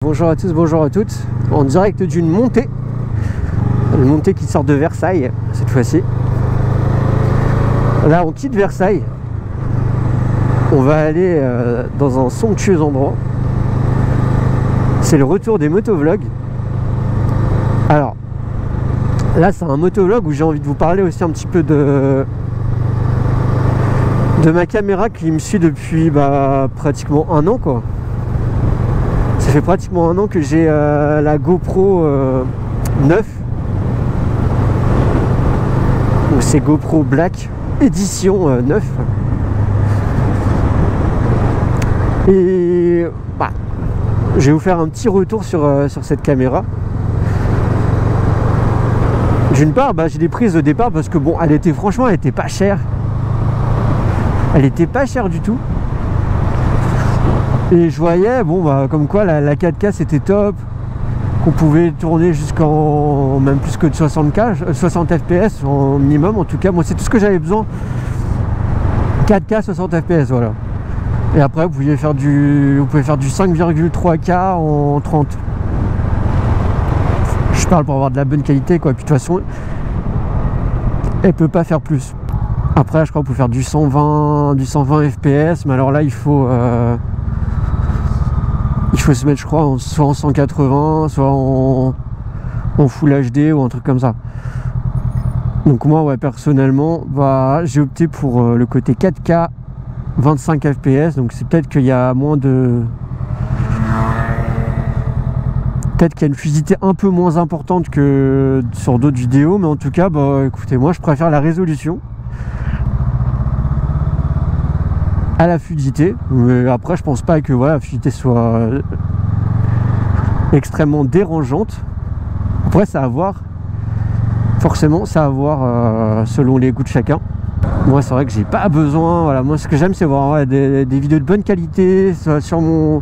Bonjour à tous, bonjour à toutes, en direct d'une montée, une montée qui sort de Versailles cette fois-ci. Là on quitte Versailles, on va aller dans un somptueux endroit, c'est le retour des motovlogs. Alors là c'est un motovlog où j'ai envie de vous parler aussi un petit peu de ma caméra qui me suit depuis pratiquement un an quoi. Ça fait pratiquement un an que j'ai la GoPro 9. Donc c'est GoPro Black édition 9. Et je vais vous faire un petit retour sur cette caméra. D'une part, j'ai des prises de départ parce que bon, elle était pas chère. Elle était pas chère du tout. Et je voyais, comme quoi la 4K c'était top, qu'on pouvait tourner jusqu'en même plus que de 60 fps en minimum. En tout cas, moi c'est tout ce que j'avais besoin. 4K 60 fps, voilà. Et après vous pouvez faire du 5,3K en 30. Je parle pour avoir de la bonne qualité quoi. Puis de toute façon, elle peut pas faire plus. Après, je crois qu'on peut faire du 120 fps, mais alors là il faut se mettre, je crois, soit en 180, soit en Full HD ou un truc comme ça. Donc moi, ouais, personnellement, j'ai opté pour le côté 4K 25 fps. Donc c'est peut-être qu'il y a moins de... Peut-être qu'il y a une fluidité un peu moins importante que sur d'autres vidéos. Mais en tout cas, écoutez, moi, je préfère la résolution à la fluidité. Mais après je pense pas que la fluidité soit extrêmement dérangeante. Après c'est à voir, forcément c'est à voir selon les goûts de chacun. Moi c'est vrai que j'ai pas besoin, moi ce que j'aime c'est voir des vidéos de bonne qualité sur mon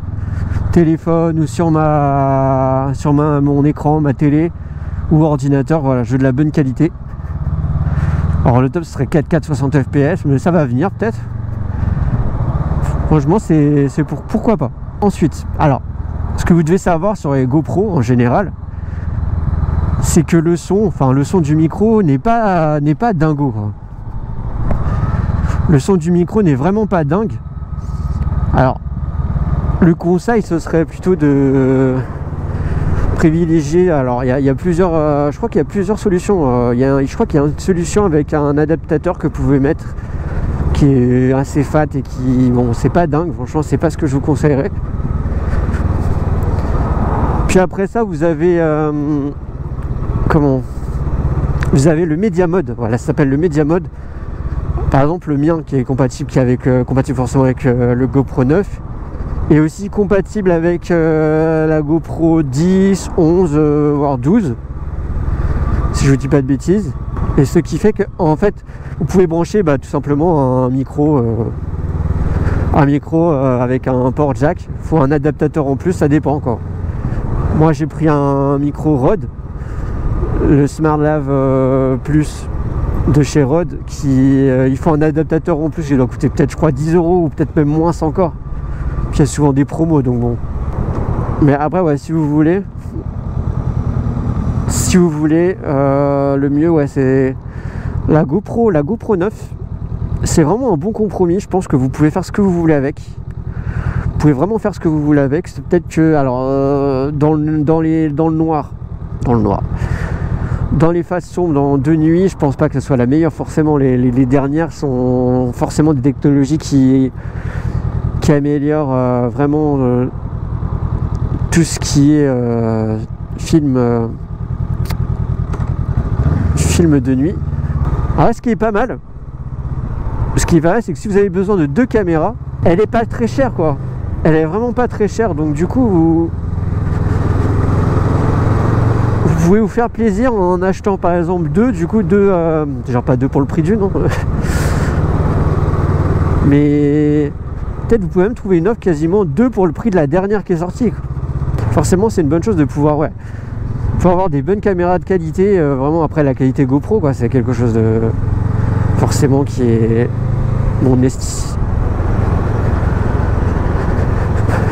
téléphone ou sur mon écran, ma télé ou ordinateur. Je veux de la bonne qualité. Alors le top ce serait 4K 60 fps, mais ça va venir peut-être. Franchement, c'est pourquoi pas. Ensuite, alors, ce que vous devez savoir sur les GoPro en général, c'est que le son du micro n'est pas dingo, quoi. Le son du micro n'est vraiment pas dingue. Alors, le conseil, ce serait plutôt de privilégier. Alors, il y a plusieurs, je crois qu'il y a plusieurs solutions. Je crois qu'il y a une solution avec un adaptateur que vous pouvez mettre, qui est assez fat et qui, c'est pas dingue, franchement c'est pas ce que je vous conseillerais. Puis après ça vous avez vous avez le Media Mode, voilà, ça s'appelle le Media Mode. Par exemple le mien qui est compatible, compatible forcément avec le GoPro 9 et aussi compatible avec la GoPro 10, 11 voire 12 si je vous dis pas de bêtises. Et ce qui fait que en fait vous pouvez brancher tout simplement un micro avec un port jack. Il faut un adaptateur en plus, ça dépend quoi. Moi j'ai pris un micro Rode, le SmartLav Plus de chez Rode, qui il faut un adaptateur en plus, il doit coûter peut-être je crois 10 € ou peut-être même moins encore. Puis il y a souvent des promos donc bon. Mais après si vous voulez le mieux c'est la GoPro 9. C'est vraiment un bon compromis. Je pense que vous pouvez faire ce que vous voulez avec. Vous pouvez vraiment faire ce que vous voulez avec. C'est peut-être que dans le noir, dans les phases sombres, de nuit, je pense pas que ce soit la meilleure. Forcément les dernières sont forcément des technologies qui améliorent vraiment tout ce qui est film de nuit. Alors ce qui est pas mal, c'est que si vous avez besoin de 2 caméras, elle est pas très chère quoi. Elle est vraiment pas très chère, donc du coup vous pouvez vous faire plaisir en achetant par exemple deux, genre pas 2 pour le prix d'une, non. Mais peut-être vous pouvez même trouver une offre quasiment 2 pour le prix de la dernière qui est sortie quoi. Forcément c'est une bonne chose de pouvoir faut avoir des bonnes caméras de qualité, vraiment. Après la qualité GoPro quoi, c'est quelque chose de forcément qui est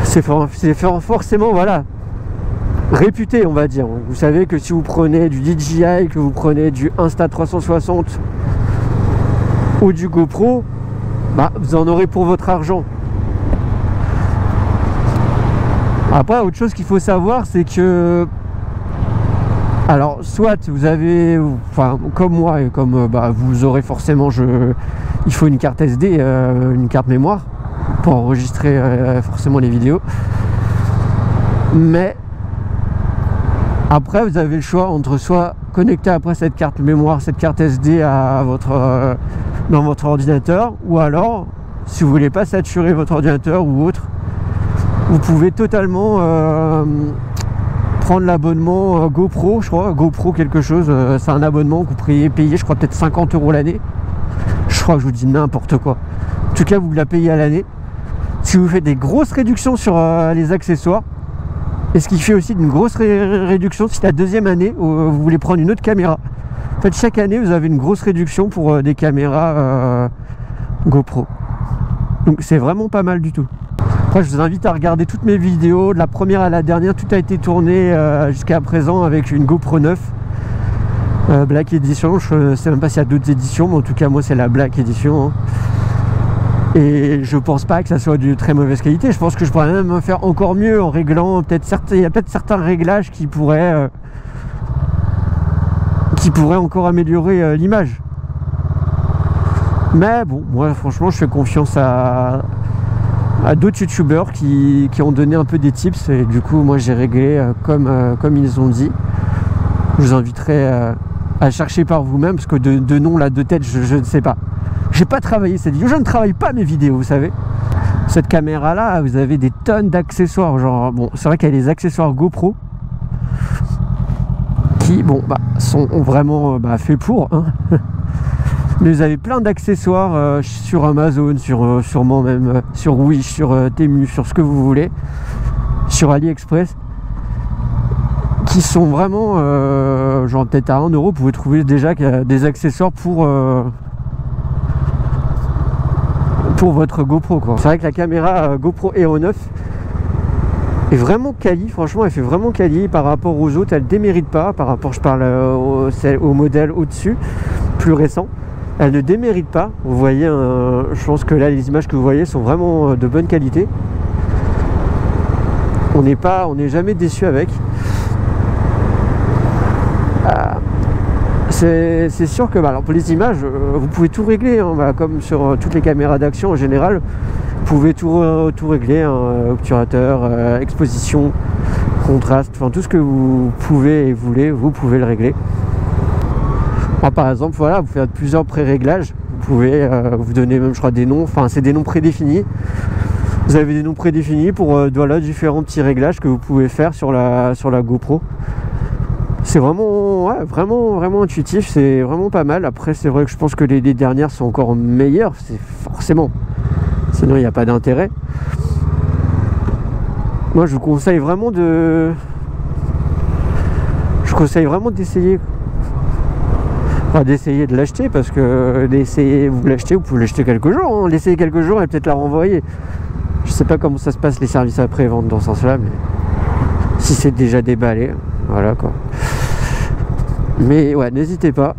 c'est forcément réputé, on va dire. Vous savez que si vous prenez du DJI, que vous prenez du Insta360 ou du GoPro, bah, vous en aurez pour votre argent. Après, autre chose qu'il faut savoir, c'est que, alors, soit vous avez, enfin, comme moi et comme bah, vous aurez forcément, il faut une carte SD, une carte mémoire pour enregistrer forcément les vidéos. Mais après, vous avez le choix entre soit connecter après cette carte mémoire, cette carte SD à dans votre ordinateur, ou alors, si vous voulez pas saturer votre ordinateur ou autre, vous pouvez totalement prendre l'abonnement GoPro, je crois, GoPro quelque chose, c'est un abonnement que vous pourriez payer, je crois peut-être 50 € l'année. Je crois que je vous dis n'importe quoi. En tout cas, vous la payez à l'année. Si vous faites des grosses réductions sur les accessoires, et ce qui fait aussi une grosse réduction si la deuxième année vous voulez prendre une autre caméra. En fait, chaque année vous avez une grosse réduction pour des caméras GoPro. Donc c'est vraiment pas mal du tout. Après, je vous invite à regarder toutes mes vidéos, de la première à la dernière. Tout a été tourné jusqu'à présent avec une GoPro 9 Black Edition. Je sais même pas s'il y a d'autres éditions, mais en tout cas moi c'est la Black Edition, hein. Et je pense pas que ça soit de très mauvaise qualité. Je pense que je pourrais même faire encore mieux en réglant il y a peut-être certains réglages qui pourraient encore améliorer l'image. Mais bon, moi franchement je fais confiance à d'autres youtubeurs qui ont donné un peu des tips, et du coup moi j'ai réglé comme ils ont dit. Je vous inviterai à chercher par vous-même, parce que de nom là de tête je ne sais pas. J'ai pas travaillé cette vidéo, je ne travaille pas mes vidéos, vous savez. Cette caméra là, vous avez des tonnes d'accessoires, genre bon, c'est vrai qu'il y a des accessoires GoPro qui bon bah sont vraiment faits pour, hein. Mais vous avez plein d'accessoires sur Amazon, sûrement même sur Wish, sur Temu, sur ce que vous voulez, sur AliExpress, qui sont vraiment genre peut-être à 1 €, vous pouvez trouver déjà des accessoires pour votre GoPro, quoi. C'est vrai que la caméra GoPro Hero 9 est vraiment quali, franchement elle fait vraiment quali par rapport aux autres, elle démérite pas par rapport, je parle au modèle au-dessus, plus récent. Elle ne démérite pas, vous voyez, je pense que là les images que vous voyez sont vraiment de bonne qualité. On n'est jamais déçu avec. C'est sûr que alors pour les images, vous pouvez tout régler, hein, comme sur toutes les caméras d'action en général. Vous pouvez tout régler, hein, obturateur, exposition, contraste, enfin tout ce que vous pouvez et voulez, vous pouvez le régler. Moi, par exemple, voilà, vous faites plusieurs pré-réglages. Vous pouvez vous donner même, je crois, des noms, enfin c'est des noms prédéfinis. Vous avez des noms prédéfinis pour voilà, différents petits réglages que vous pouvez faire sur la GoPro. C'est vraiment, ouais, vraiment intuitif, c'est vraiment pas mal. Après, c'est vrai que je pense que les dernières sont encore meilleures, c'est forcément. Sinon, il n'y a pas d'intérêt. Moi, je vous conseille vraiment d'essayer. Enfin, d'essayer de l'acheter, parce que vous l'achetez, vous pouvez l'acheter quelques jours, hein. L'essayer quelques jours et peut-être la renvoyer. Je sais pas comment ça se passe les services après-vente dans ce sens-là, mais si c'est déjà déballé, voilà quoi. Mais ouais, n'hésitez pas.